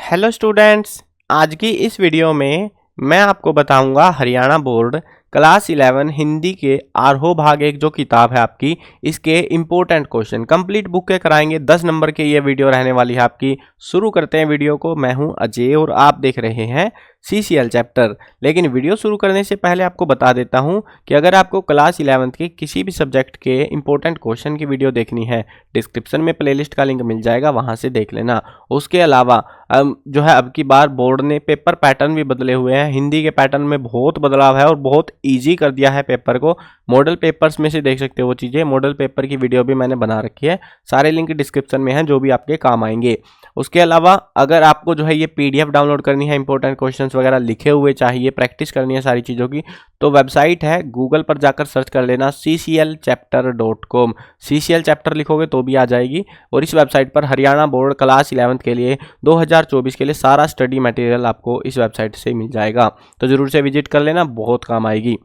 Hello students, आज की इस वीडियो में मैं आपको बताऊंगा हरियाणा बोर्ड क्लास 11 हिंदी के आरोह भाग 1 जो किताब है आपकी, इसके इम्पोर्टेंट क्वेश्चन कंप्लीट बुक के कराएंगे। 10 नंबर के ये वीडियो रहने वाली है आपकी। शुरू करते हैं वीडियो को। मैं हूं अजय और आप देख रहे हैं CCL चैप्टर। लेकिन वीडियो शुरू करने से पहले आपको बता देता हूं कि अगर आपको क्लास 11 के किसी भी सब्जेक्ट के इंपॉर्टेंट क्वेश्चन की वीडियो देखनी है, डिस्क्रिप्शन में प्लेलिस्ट का लिंक मिल जाएगा, वहां से देख लेना। उसके अलावा जो है अब की बार बोर्ड ने पेपर पैटर्न भी बदले हुए हैं। हिंदी के पैटर्न में बहुत बदलाव है और बहुत ईजी कर दिया है पेपर को। मॉडल पेपर्स में से देख सकते हो वो चीज़ें। मॉडल पेपर की वीडियो भी मैंने बना रखी है, सारे लिंक डिस्क्रिप्शन में हैं जो भी आपके काम आएंगे। उसके अलावा अगर आपको जो है ये PDF डाउनलोड करनी है, इंपॉर्टेंट क्वेश्चंस वगैरह लिखे हुए चाहिए, प्रैक्टिस करनी है सारी चीज़ों की, तो वेबसाइट है, गूगल पर जाकर सर्च कर लेना cclchapter.com। CCL चैप्टर लिखोगे तो भी आ जाएगी। और इस वेबसाइट पर हरियाणा बोर्ड क्लास 11 के लिए 2024 के लिए सारा स्टडी मटेरियल आपको इस वेबसाइट से मिल जाएगा, तो ज़रूर से विजिट कर लेना, बहुत काम आएगी।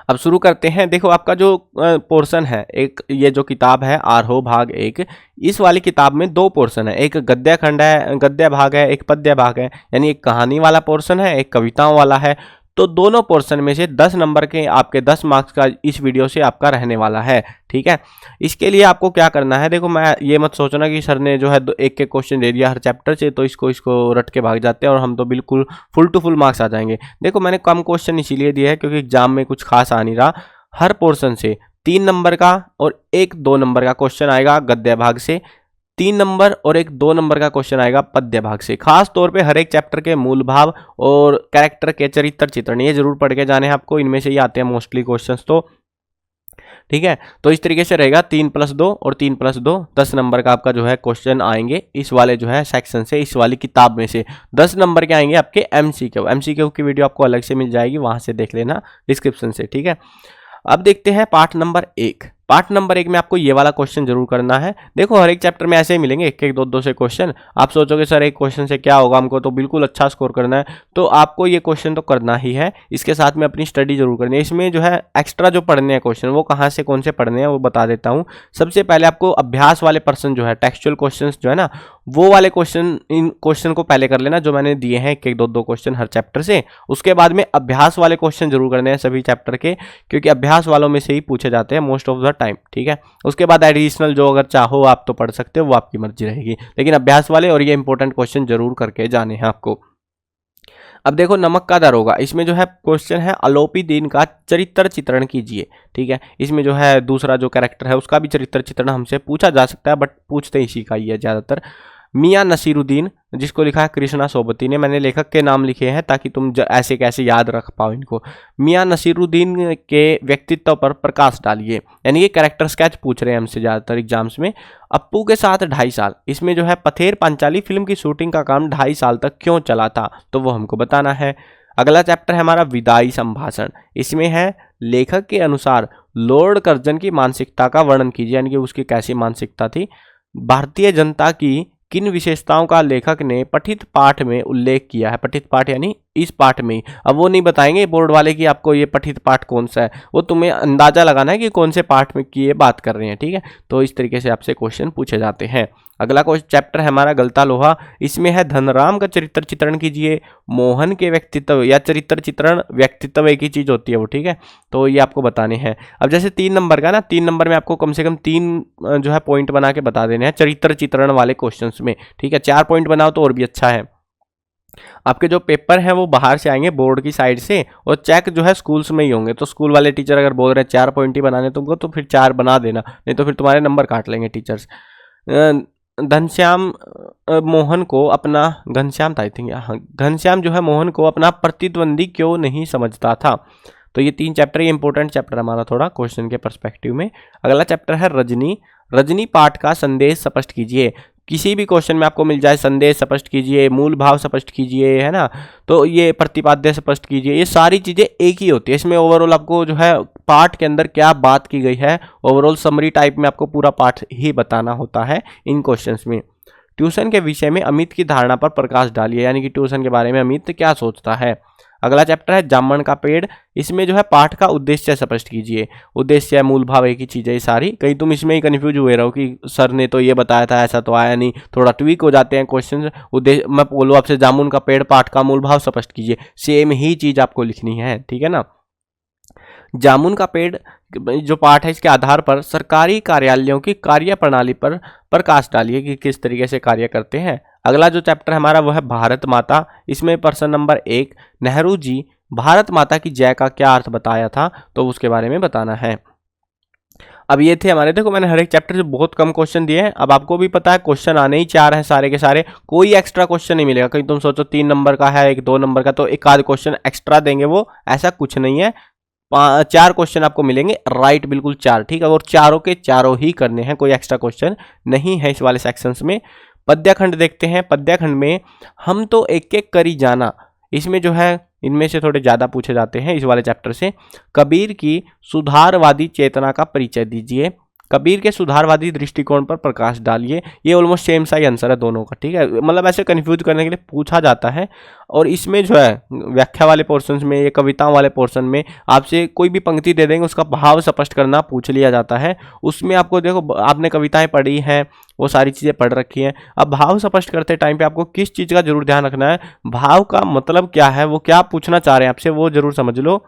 अब शुरू करते हैं। देखो आपका जो पोर्शन है, एक ये जो किताब है आरोह भाग 1, इस वाली किताब में 2 पोर्शन है। एक गद्य खंड है, गद्य भाग है, एक पद्य भाग है, यानी एक कहानी वाला पोर्शन है, एक कविताओं वाला है। तो दोनों पोर्शन में से 10 नंबर के आपके 10 मार्क्स का इस वीडियो से आपका रहने वाला है। ठीक है, इसके लिए आपको क्या करना है, देखो मैं ये मत सोचना कि सर ने जो है एक एक क्वेश्चन दे दिया हर चैप्टर से तो इसको रट के भाग जाते हैं और हम तो बिल्कुल फुल टू फुल मार्क्स आ जाएंगे। देखो मैंने कम क्वेश्चन इसीलिए दिए है क्योंकि एग्जाम में कुछ खास आ नहीं रहा। हर पोर्शन से 3 नंबर का और एक 2 नंबर का क्वेश्चन आएगा गद्य भाग से, 3 नंबर और एक 2 नंबर का क्वेश्चन आएगा पद्य भाग से। खास तौर पे हर एक चैप्टर के मूल भाव और कैरेक्टर के चरित्र चित्रण ये जरूर पढ़ के जाने हैं आपको। इनमें से ही आते हैं मोस्टली क्वेश्चंस तो। ठीक है, तो इस तरीके से रहेगा 3+2 और 3+2 10 नंबर का आपका जो है क्वेश्चन आएंगे इस वाले जो है सेक्शन से, इस वाली किताब में से। 10 नंबर के आएंगे आपके MCQ की वीडियो आपको अलग से मिल जाएगी, वहां से देख लेना डिस्क्रिप्शन से। ठीक है, अब देखते हैं पार्ट नंबर 1। पार्ट नंबर 1 में आपको ये वाला क्वेश्चन जरूर करना है। देखो हर एक चैप्टर में ऐसे ही मिलेंगे, एक एक 2 से क्वेश्चन। आप सोचोगे सर एक क्वेश्चन से क्या होगा, हमको तो बिल्कुल अच्छा स्कोर करना है, तो आपको ये क्वेश्चन तो करना ही है। इसके साथ में अपनी स्टडी जरूर करनी है। इसमें जो है एक्स्ट्रा जो पढ़ने हैं क्वेश्चन, वो कहाँ से कौन से पढ़ने हैं वो बता देता हूँ। सबसे पहले आपको अभ्यास वाले पर्सन जो है, टेक्सचुअल क्वेश्चन जो है ना, वो वाले क्वेश्चन, इन क्वेश्चन को पहले कर लेना जो मैंने दिए हैं, एक एक 2 क्वेश्चन हर चैप्टर से। उसके बाद में अभ्यास वाले क्वेश्चन जरूर करने हैं सभी चैप्टर के, क्योंकि अभ्यास वालों में से ही पूछे जाते हैं मोस्ट ऑफ द टाइम। ठीक है, उसके बाद एडिशनल जो अगर चाहो आप तो पढ़ सकते हो, वो आपकी मर्जी रहेगी, लेकिन अभ्यास वाले और ये इंपॉर्टेंट क्वेश्चन जरूर करके जाने हैं आपको। अब देखो नमक का दरोगा, इसमें जो है क्वेश्चन है अलोपी दीन का चरित्र चित्रण कीजिए। ठीक है, इसमें जो है दूसरा जो कैरेक्टर है उसका भी चरित्र चित्रण हमसे पूछा जा सकता है, बट पूछते इसी का ही है ज्यादातर। मियाँ नसीरुद्दीन, जिसको लिखा है कृष्णा सोबती ने, मैंने लेखक के नाम लिखे हैं ताकि तुम ऐसे कैसे याद रख पाओ इनको। मियाँ नसीरुद्दीन के व्यक्तित्व पर प्रकाश डालिए, यानी ये कैरेक्टर स्केच पूछ रहे हैं हमसे ज़्यादातर एग्जाम्स में। अप्पू के साथ 2.5 साल, इसमें जो है पथेर पांचाली फिल्म की शूटिंग का काम 2.5 साल तक क्यों चला था, तो वो हमको बताना है। अगला चैप्टर है हमारा विदाई संभाषण। इसमें है लेखक के अनुसार लॉर्ड कर्जन की मानसिकता का वर्णन कीजिए, यानी कि उसकी कैसी मानसिकता थी। भारतीय जनता की किन विशेषताओं का लेखक ने पठित पाठ में उल्लेख किया है। पठित पाठ यानी इस पाठ में। अब वो नहीं बताएंगे बोर्ड वाले कि आपको ये पठित पाठ कौन सा है, वो तुम्हें अंदाजा लगाना है कि कौन से पाठ में की ये बात कर रहे हैं। ठीक है, तो इस तरीके से आपसे क्वेश्चन पूछे जाते हैं। अगला चैप्टर है हमारा गलता लोहा। इसमें है धनराम का चरित्र चित्रण कीजिए। मोहन के व्यक्तित्व या चरित्र चित्रण, व्यक्तित्व एक ही चीज होती है वो। ठीक है, तो ये आपको बताने हैं। अब जैसे 3 नंबर का ना, 3 नंबर में आपको कम से कम 3 जो है पॉइंट बना के बता देने हैं चरित्र चित्रण वाले क्वेश्चंस में। ठीक है, 4 पॉइंट बनाओ तो और भी अच्छा है। आपके जो पेपर हैं वो बाहर से आएंगे बोर्ड की साइड से, और चेक जो है स्कूल्स में ही होंगे। तो स्कूल वाले टीचर अगर बोल रहे हैं 4 पॉइंट ही बनाने तुमको, तो फिर 4 बना देना, नहीं तो फिर तुम्हारे नंबर काट लेंगे टीचर्स। घनश्याम मोहन को अपना, घनश्याम था आई थिंक, हाँ, घनश्याम जो है मोहन को अपना प्रतिद्वंदी क्यों नहीं समझता था। तो ये 3 चैप्टर, ये इंपॉर्टेंट चैप्टर हमारा थोड़ा क्वेश्चन के पर्सपेक्टिव में। अगला चैप्टर है रजनी। रजनी पाठ का संदेश स्पष्ट कीजिए। किसी भी क्वेश्चन में आपको मिल जाए संदेश स्पष्ट कीजिए, मूल भाव स्पष्ट कीजिए, है ना, तो ये प्रतिपाद्य स्पष्ट कीजिए, ये सारी चीज़ें एक ही होती है। इसमें ओवरऑल आपको जो है पाठ के अंदर क्या बात की गई है, ओवरऑल समरी टाइप में आपको पूरा पाठ ही बताना होता है इन क्वेश्चंस में। ट्यूशन के विषय में अमित की धारणा पर प्रकाश डालिए, यानी कि ट्यूशन के बारे में अमित क्या सोचता है। अगला चैप्टर है जामन का पेड़। इसमें जो है पाठ का उद्देश्य स्पष्ट कीजिए। उद्देश्य मूल भाव एक ही चीज है सारी, कहीं तुम इसमें ही कंफ्यूज हुए रहो कि सर ने तो ये बताया था ऐसा तो आया नहीं, थोड़ा ट्वीक हो जाते हैं क्वेश्चन। उद्देश्य मैं बोलूँ आपसे जामुन का पेड़ पाठ का मूल भाव स्पष्ट कीजिए, सेम ही चीज आपको लिखनी है, ठीक है ना। जामुन का पेड़ जो पाठ है इसके आधार पर सरकारी कार्यालयों की कार्य प्रणाली पर प्रकाश डालिए कि किस तरीके से कार्य करते हैं। अगला जो चैप्टर हमारा वो है भारत माता। इसमें प्रश्न नंबर 1, नेहरू जी भारत माता की जय का क्या अर्थ बताया था, तो उसके बारे में बताना है। अब ये थे हमारे, देखो मैंने हर एक चैप्टर से बहुत कम क्वेश्चन दिए हैं। अब आपको भी पता है क्वेश्चन आने ही 4 है सारे के सारे, कोई एक्स्ट्रा क्वेश्चन नहीं मिलेगा। कहीं तुम सोचो 3 नंबर का है, 1 2 नंबर का, तो एक आध क्वेश्चन एक्स्ट्रा देंगे, वो ऐसा कुछ नहीं है। 4 क्वेश्चन आपको मिलेंगे, राइट बिल्कुल 4, ठीक है। और चारों के चारों ही करने हैं, कोई एक्स्ट्रा क्वेश्चन नहीं है इस वाले सेक्शंस में। पद्यखंड देखते हैं। पद्यखंड में हम तो एक एक करी जाना, इसमें जो है इनमें से थोड़े ज़्यादा पूछे जाते हैं इस वाले चैप्टर से। कबीर की सुधारवादी चेतना का परिचय दीजिए। कबीर के सुधारवादी दृष्टिकोण पर प्रकाश डालिए। ये ऑलमोस्ट सेम सा ही आंसर है दोनों का, ठीक है। मतलब ऐसे कंफ्यूज करने के लिए पूछा जाता है। और इसमें जो है व्याख्या वाले पोर्शन में, ये कविताओं वाले पोर्शन में आपसे कोई भी पंक्ति दे देंगे, उसका भाव स्पष्ट करना पूछ लिया जाता है। उसमें आपको देखो, आपने कविताएं पढ़ी हैं, वो सारी चीज़ें पढ़ रखी हैं। अब भाव स्पष्ट करते टाइम पे आपको किस चीज़ का जरूर ध्यान रखना है, भाव का मतलब क्या है, वो क्या पूछना चाह रहे हैं आपसे, वो जरूर समझ लो।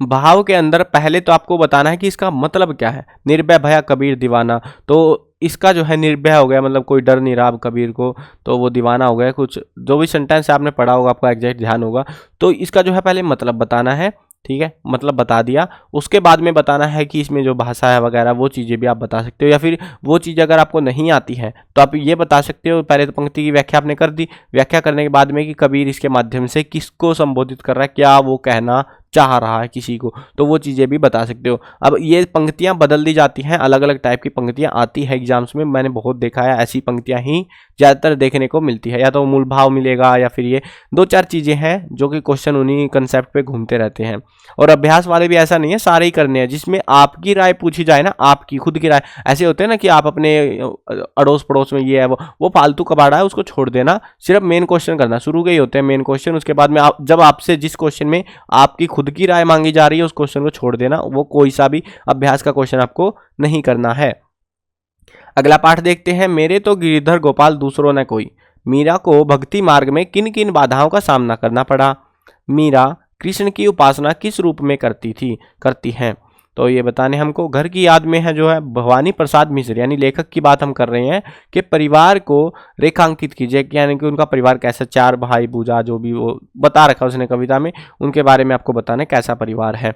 भाव के अंदर पहले तो आपको बताना है कि इसका मतलब क्या है। निर्भय भया कबीर दीवाना, तो इसका जो है निर्भय हो गया, मतलब कोई डर नहीं रहा अब कबीर को, तो वो दीवाना हो गया। कुछ जो भी सेंटेंस आपने पढ़ा होगा, आपका एग्जैक्ट ध्यान होगा, तो इसका जो है पहले मतलब बताना है, ठीक है। मतलब बता दिया, उसके बाद में बताना है कि इसमें जो भाषा है वगैरह वो चीज़ें भी आप बता सकते हो, या फिर वो चीज़ अगर आपको नहीं आती है तो आप ये बता सकते हो। पहले तो पंक्ति की व्याख्या आपने कर दी, व्याख्या करने के बाद में कि कबीर इसके माध्यम से किसको संबोधित कर रहा है, क्या वो कहना चाह रहा है किसी को, तो वो चीज़ें भी बता सकते हो। अब ये पंक्तियां बदल दी जाती हैं, अलग अलग टाइप की पंक्तियां आती है एग्जाम्स में, मैंने बहुत देखा है। ऐसी पंक्तियां ही ज़्यादातर देखने को मिलती है, या तो मूल भाव मिलेगा या फिर ये 2-4 चीज़ें हैं जो कि क्वेश्चन उन्हीं कंसेप्ट पे घूमते रहते हैं। और अभ्यास वाले भी ऐसा नहीं है, सारे ही करने हैं जिसमें आपकी राय पूछी जाए ना, आपकी खुद की राय। ऐसे होते हैं ना कि आप अपने अड़ोस पड़ोस में ये है वो फालतू कबाड़ा है, उसको छोड़ देना, सिर्फ मेन क्वेश्चन करना। शुरू के ही होते हैं मेन क्वेश्चन, उसके बाद में आप जब आपसे जिस क्वेश्चन में आपकी खुद की राय मांगी जा रही है उस क्वेश्चन को छोड़ देना, वो कोई सा भी अभ्यास का क्वेश्चन आपको नहीं करना है। अगला पाठ देखते हैं। मेरे तो गिरिधर गोपाल दूसरों न कोई। मीरा को भक्ति मार्ग में किन किन बाधाओं का सामना करना पड़ा। मीरा कृष्ण की उपासना किस रूप में करती हैं, तो ये बताने हमको। घर की याद में है जो है भवानी प्रसाद मिश्र, यानी लेखक की बात हम कर रहे हैं कि परिवार को रेखांकित कीजिए, यानी कि उनका परिवार कैसा, 4 भाई भूजा जो भी वो बता रखा उसने कविता में, उनके बारे में आपको बताना है कैसा परिवार है।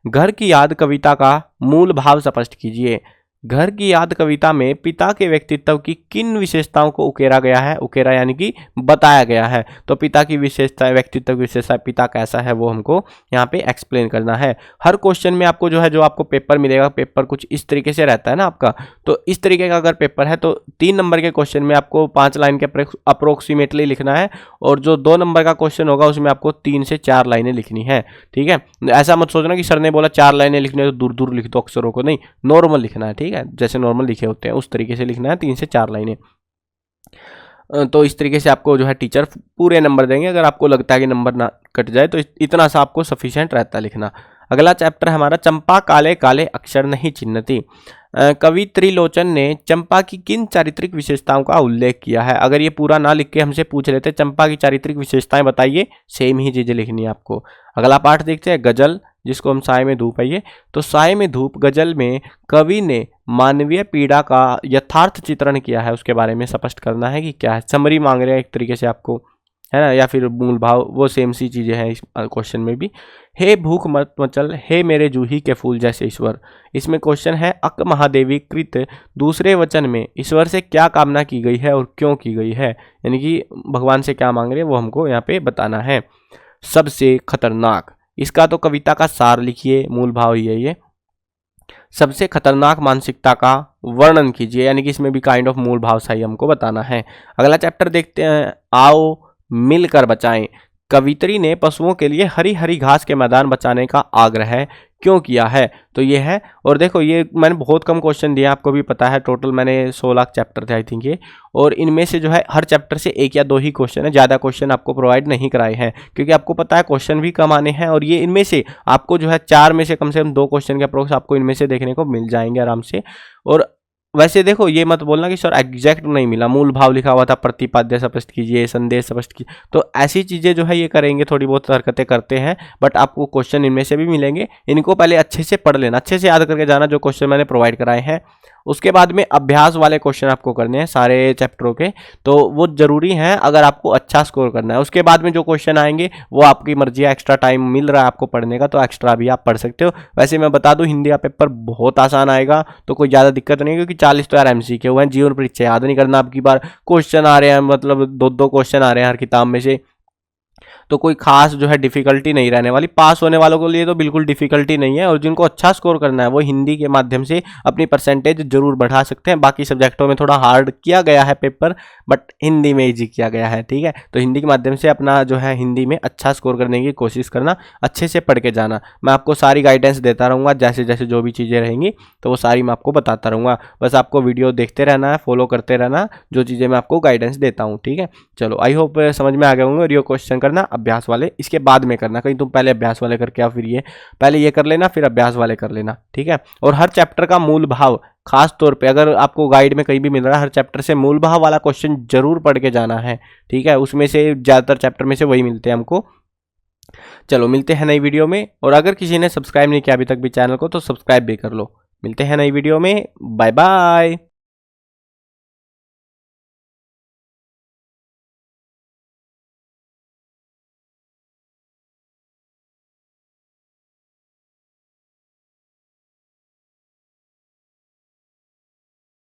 घर की याद कविता का मूल भाव स्पष्ट कीजिए। घर की याद कविता में पिता के व्यक्तित्व की किन विशेषताओं को उकेरा गया है, उकेरा यानी कि बताया गया है। तो पिता की विशेषता, व्यक्तित्व की विशेषता, पिता कैसा है वो हमको यहाँ पे एक्सप्लेन करना है। हर क्वेश्चन में आपको जो है, जो आपको पेपर मिलेगा, पेपर कुछ इस तरीके से रहता है ना आपका, तो इस तरीके का अगर पेपर है तो 3 नंबर के क्वेश्चन में आपको 5 लाइन के अप्रोक्सीमेटली लिखना है, और जो 2 नंबर का क्वेश्चन होगा उसमें आपको 3 से 4 लाइनें लिखनी है, ठीक है। ऐसा मत सोचना कि सर ने बोला 4 लाइनें लिखनी है तो दूर दूर लिख दो अक्षरों को, नहीं, नॉर्मल लिखना है, ठीक है, जैसे नॉर्मल लिखे होते हैं उस तरीके से लिखना है, 3 से 4 लाइनें। तो इस तरीके से आपको जो है टीचर पूरे नंबर देंगे। अगर आपको लगता है कि नंबर ना कट जाए तो इतना सा आपको सफिशिएंट रहता है लिखना। अगला चैप्टर हमारा चंपा काले काले अक्षर नहीं चिन्हती। कवि त्रिलोचन ने चंपा की किन चारित्रिक विशेषताओं का उल्लेख किया है। अगर ये पूरा ना लिख के हमसे पूछ लेते चंपा की चारित्रिक विशेषताएं बताइए, सेम ही चीजें लिखनी है आपको। अगला पाठ देखते हैं गजल, जिसको हम साय में धूप आइए। तो साय में धूप गजल में कवि ने मानवीय पीड़ा का यथार्थ चित्रण किया है, उसके बारे में स्पष्ट करना है कि क्या है। समरी मांग रहे हैं एक तरीके से आपको, है ना, या फिर मूल भाव, वो सेम सी चीजें हैं इस क्वेश्चन में भी। हे भूख मत मचल, हे मेरे जूही के फूल जैसे ईश्वर। इसमें क्वेश्चन है अक महादेवी कृत दूसरे वचन में ईश्वर से क्या कामना की गई है और क्यों की गई है, यानी कि भगवान से क्या मांग रहे हैं वो हमको यहाँ पे बताना है। सबसे खतरनाक, इसका तो कविता का सार लिखिए, मूल भाव ही है ये। सबसे खतरनाक मानसिकता का वर्णन कीजिए, यानी कि इसमें भी काइंड ऑफ मूल भाव सही हमको बताना है। अगला चैप्टर देखते हैं, आओ मिलकर बचाएं। कवित्री ने पशुओं के लिए हरी हरी घास के मैदान बचाने का आग्रह क्यों किया है, तो ये है। और देखो ये मैंने बहुत कम क्वेश्चन दिया, आपको भी पता है, टोटल मैंने 16 चैप्टर थे आई थिंक ये, और इनमें से जो है हर चैप्टर से 1 या 2 ही क्वेश्चन है, ज़्यादा क्वेश्चन आपको प्रोवाइड नहीं कराए हैं, क्योंकि आपको पता है क्वेश्चन भी कम आने हैं। और ये इनमें से आपको जो है 4 में से कम 2 क्वेश्चन के अप्रोक्स आपको इनमें से देखने को मिल जाएंगे आराम से। और वैसे देखो ये मत बोलना कि सर एग्जैक्ट नहीं मिला, मूल भाव लिखा हुआ था, प्रतिपाद्य स्पष्ट कीजिए, संदेश स्पष्ट कीजिए, तो ऐसी चीज़ें जो है ये करेंगे, थोड़ी बहुत हरकतें करते हैं, बट आपको क्वेश्चन इनमें से भी मिलेंगे। इनको पहले अच्छे से पढ़ लेना, अच्छे से याद करके जाना जो क्वेश्चन मैंने प्रोवाइड कराए हैं। उसके बाद में अभ्यास वाले क्वेश्चन आपको करने हैं सारे चैप्टरों के, तो वो जरूरी हैं अगर आपको अच्छा स्कोर करना है। उसके बाद में जो क्वेश्चन आएंगे वो आपकी मर्जी है, एक्स्ट्रा टाइम मिल रहा है आपको पढ़ने का तो एक्स्ट्रा भी आप पढ़ सकते हो। वैसे मैं बता दूं हिंदी का पेपर बहुत आसान आएगा, तो कोई ज़्यादा दिक्कत नहीं, क्योंकि 40 तो यार MCQ हैं, जीवन परीक्षा याद नहीं करना। आपकी बार क्वेश्चन आ रहे हैं, मतलब 2-2 क्वेश्चन आ रहे हैं हर किताब में से, तो कोई खास जो है डिफिकल्टी नहीं रहने वाली। पास होने वालों के लिए तो बिल्कुल डिफिकल्टी नहीं है, और जिनको अच्छा स्कोर करना है वो हिंदी के माध्यम से अपनी परसेंटेज जरूर बढ़ा सकते हैं। बाकी सब्जेक्टों में थोड़ा हार्ड किया गया है पेपर, बट हिंदी में ईजी किया गया है, ठीक है। तो हिंदी के माध्यम से अपना जो है हिंदी में अच्छा स्कोर करने की कोशिश करना, अच्छे से पढ़ के जाना। मैं आपको सारी गाइडेंस देता रहूँगा, जैसे जैसे जो भी चीज़ें रहेंगी तो वो सारी मैं आपको बताता रहूँगा। बस आपको वीडियो देखते रहना है, फॉलो करते रहना जो चीज़ें मैं आपको गाइडेंस देता हूँ, ठीक है। चलो आई होप समझ में आ गए होंगे। और ये क्वेश्चन करना अभ्यास वाले इसके बाद में करना, कहीं तुम पहले अभ्यास वाले करके आओ, फिर ये पहले ये कर लेना, फिर अभ्यास वाले कर लेना, ठीक है। और हर चैप्टर का मूल भाव खास तौर पे अगर आपको गाइड में कहीं भी मिल रहा है, हर चैप्टर से मूल भाव वाला क्वेश्चन जरूर पढ़ के जाना है, ठीक है। उसमें से ज़्यादातर चैप्टर में से वही मिलते हैं हमको। चलो मिलते हैं नई वीडियो में, और अगर किसी ने सब्सक्राइब नहीं किया अभी तक भी चैनल को तो सब्सक्राइब भी कर लो। मिलते हैं नई वीडियो में, बाय बाय।